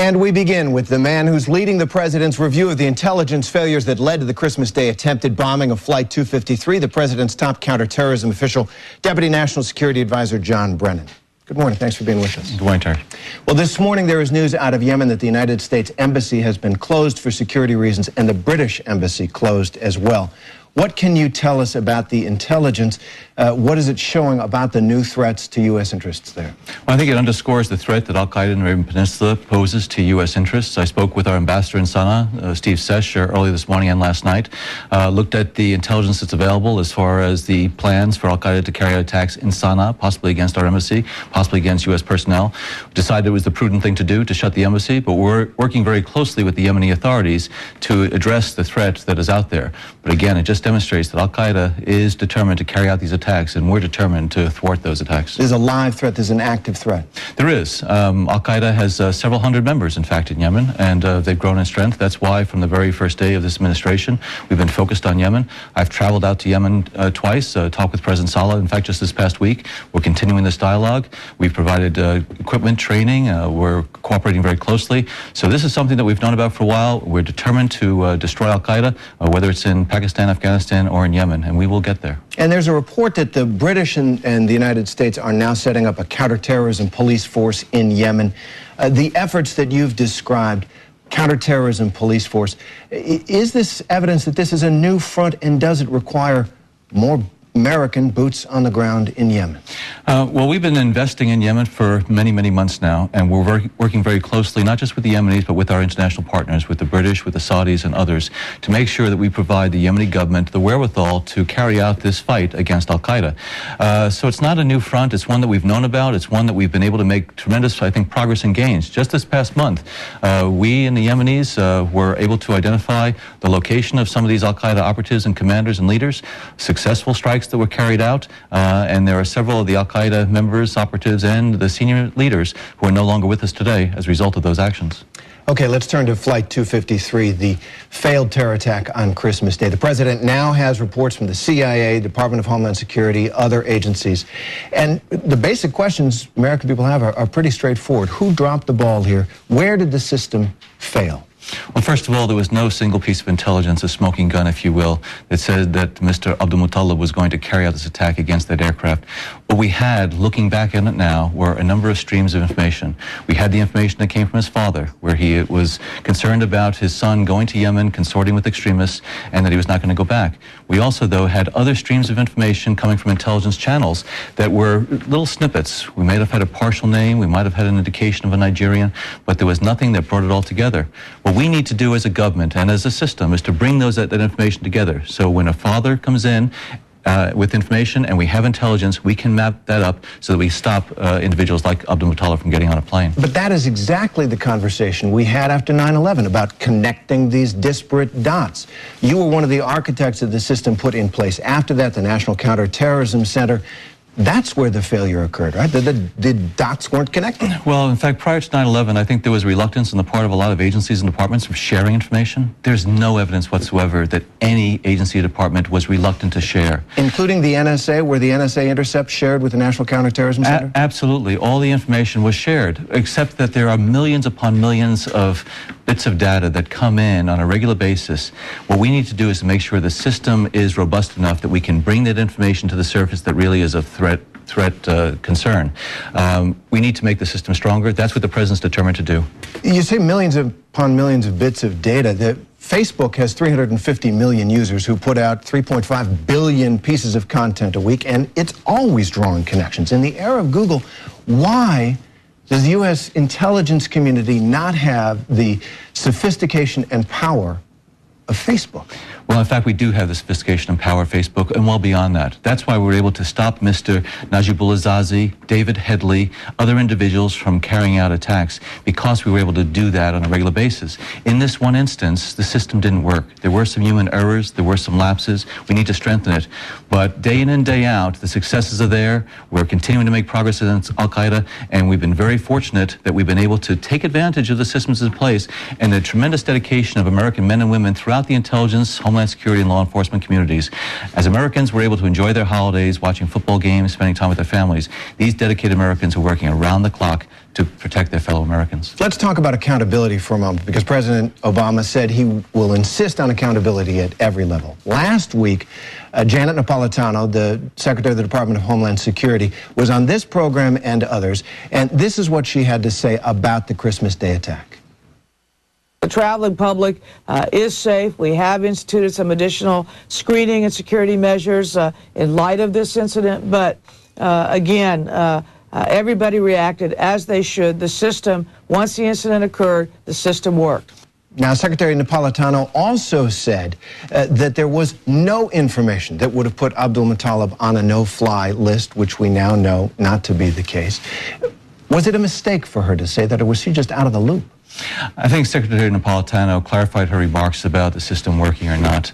And we begin with the man who's leading the president's review of the intelligence failures that led to the Christmas Day attempted bombing of Flight 253, the president's top counterterrorism official, Deputy National Security Advisor John Brennan. Good morning. Thanks for being with us. Good morning, Terry. Well, this morning there is news out of Yemen that the United States Embassy has been closed for security reasons and the British Embassy closed as well. What can you tell us about the intelligence? What is it showing about the new threats to U.S. interests there? Well, I think it underscores the threat that al-Qaeda in the Arabian Peninsula poses to U.S. interests. I spoke with our ambassador in Sana'a, Steve Sesh, early this morning and last night, looked at the intelligence that's available as far as the plans for al-Qaeda to carry out attacks in Sana'a, possibly against our embassy, possibly against U.S. personnel. Decided it was the prudent thing to do to shut the embassy, but we're working very closely with the Yemeni authorities to address the threat that is out there. But again, it just demonstrates that al-Qaeda is determined to carry out these attacks, and we're determined to thwart those attacks. There's a live threat, there's an active threat. There is. Al-Qaeda has several hundred members, in fact, in Yemen, and they've grown in strength. That's why, from the very first day of this administration, we've been focused on Yemen. I've traveled out to Yemen twice, talked with President Saleh, in fact, just this past week. We're continuing this dialogue. We've provided equipment, training. We're cooperating very closely. So this is something that we've known about for a while. We're determined to destroy al-Qaeda, whether it's in Pakistan, Afghanistan, or in Yemen, and we will get there. And there's a report that the British and the United States are now setting up a counterterrorism police force in Yemen. The efforts that you've described, counterterrorism police force, is this evidence that this is a new front, and does it require more American boots on the ground in Yemen? Well, we've been investing in Yemen for many, many months now, and we're working very closely, not just with the Yemenis, but with our international partners, with the British, with the Saudis, and others, to make sure that we provide the Yemeni government the wherewithal to carry out this fight against al-Qaeda. So it's not a new front. It's one that we've known about. It's one that we've been able to make tremendous, I think, progress and gains. Just this past month, we and the Yemenis were able to identify the location of some of these al-Qaeda operatives and commanders and leaders, successful strikes that were carried out, and there are several of the al-Qaeda members, operatives, and the senior leaders who are no longer with us today as a result of those actions. Okay, let's turn to Flight 253, the failed terror attack on Christmas Day. The president now has reports from the CIA, Department of Homeland Security, other agencies. And the basic questions American people have are pretty straightforward. Who dropped the ball here? Where did the system fail? Well, first of all, there was no single piece of intelligence, a smoking gun, if you will, that said that Mr. Abdul-Muttalib was going to carry out this attack against that aircraft. What we had, looking back on it now, were a number of streams of information. We had the information that came from his father, where he was concerned about his son going to Yemen, consorting with extremists, and that he was not going to go back. We also, though, had other streams of information coming from intelligence channels that were little snippets. We might have had a partial name, we might have had an indication of a Nigerian, but there was nothing that brought it all together. What we need to do as a government and as a system is to bring that information together. So when a father comes in with information and we have intelligence, we can map that up so that we stop individuals like Abdul-Muttalib from getting on a plane. But that is exactly the conversation we had after 9/11 about connecting these disparate dots. You were one of the architects of the system put in place. After that, the National Counterterrorism Center. That's where the failure occurred, right? The dots weren't connected. Well, in fact, prior to 9/11, I think there was reluctance on the part of a lot of agencies and departments from sharing information. There's no evidence whatsoever that any agency or department was reluctant to share. Including the NSA, where the NSA intercepts shared with the National Counterterrorism Center? Absolutely. All the information was shared, except that there are millions upon millions of bits of data that come in on a regular basis. What we need to do is to make sure the system is robust enough that we can bring that information to the surface that really is of concern. We need to make the system stronger. That's what the president's determined to do. You say millions upon millions of bits of data. Facebook has 350 million users who put out 3.5 billion pieces of content a week, and it's always drawing connections. In the era of Google, why does the U.S. intelligence community not have the sophistication and power of Facebook? Well, in fact, we do have the sophistication and power of Facebook, and well beyond that. That's why we're able to stop Mr. Najibullah Zazi, David Headley, other individuals from carrying out attacks, because we were able to do that on a regular basis. In this one instance, the system didn't work. There were some human errors, there were some lapses. We need to strengthen it. But day in and day out, the successes are there. We're continuing to make progress against al-Qaeda, and we've been very fortunate that we've been able to take advantage of the systems in place and the tremendous dedication of American men and women throughout the intelligence, Homeland Homeland Security and law enforcement communities. As Americans were able to enjoy their holidays, watching football games, spending time with their families, these dedicated Americans are working around the clock to protect their fellow Americans. Let's talk about accountability for a moment, because President Obama said he will insist on accountability at every level. Last week, Janet Napolitano, the Secretary of the Department of Homeland Security, was on this program and others, and this is what she had to say about the Christmas Day attack. The traveling public is safe. We have instituted some additional screening and security measures in light of this incident, but again, everybody reacted as they should. The system, once the incident occurred, the system worked. Now, Secretary Napolitano also said that there was no information that would have put Abdulmutallab on a no-fly list, which we now know not to be the case. Was it a mistake for her to say that, or was she just out of the loop? I think Secretary Napolitano clarified her remarks about the system working or not.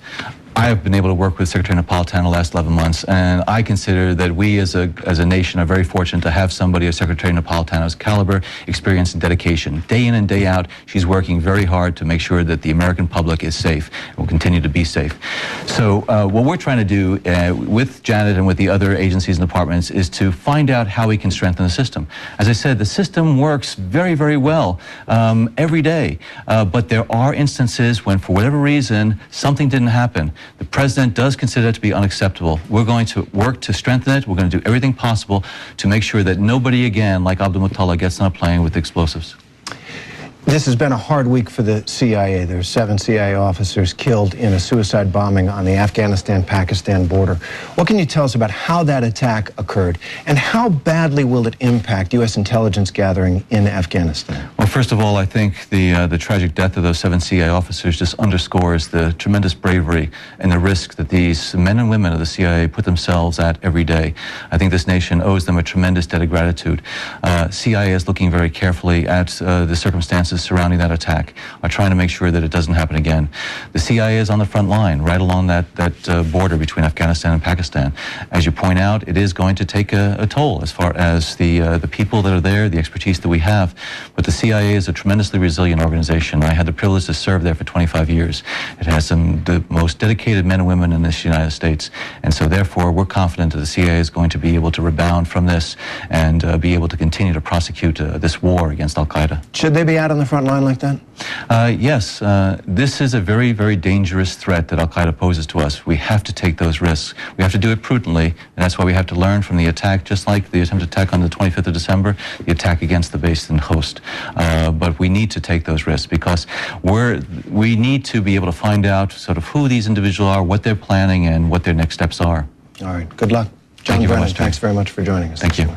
I have been able to work with Secretary Napolitano the last 11 months, and I consider that we as a nation are very fortunate to have somebody of Secretary Napolitano's caliber, experience, and dedication. Day in and day out, she's working very hard to make sure that the American public is safe and will continue to be safe. So what we're trying to do with Janet and with the other agencies and departments is to find out how we can strengthen the system. As I said, the system works very, very well every day, but there are instances when, for whatever reason, something didn't happen. The President does consider it to be unacceptable. We're going to work to strengthen it. We're going to do everything possible to make sure that nobody again, like Abdulmutallab, gets on a plane with explosives. This has been a hard week for the CIA. There are 7 CIA officers killed in a suicide bombing on the Afghanistan-Pakistan border. What can you tell us about how that attack occurred, and how badly will it impact U.S. intelligence gathering in Afghanistan? Well, first of all, I think the tragic death of those 7 CIA officers just underscores the tremendous bravery and the risk that these men and women of the CIA put themselves at every day. I think this nation owes them a tremendous debt of gratitude. CIA is looking very carefully at the circumstances surrounding that attack, are trying to make sure that it doesn't happen again. The CIA is on the front line, right along that border between Afghanistan and Pakistan. As you point out, it is going to take a toll as far as the people that are there, the expertise that we have. But the CIA is a tremendously resilient organization. I had the privilege to serve there for 25 years. It has the most dedicated men and women in this United States. And so therefore, we're confident that the CIA is going to be able to rebound from this and be able to continue to prosecute this war against al-Qaeda. Should they be out on the front line like that? Yes, this is a very, very dangerous threat that al-Qaeda poses to us. We have to take those risks. We have to do it prudently, and that's why we have to learn from the attack, just like the attempted attack on the 25th of December, the attack against the base in Khost. But we need to take those risks because we need to be able to find out sort of who these individuals are, what they're planning, and what their next steps are. All right. Good luck. John Brennan, thanks very much for joining us. Thank you.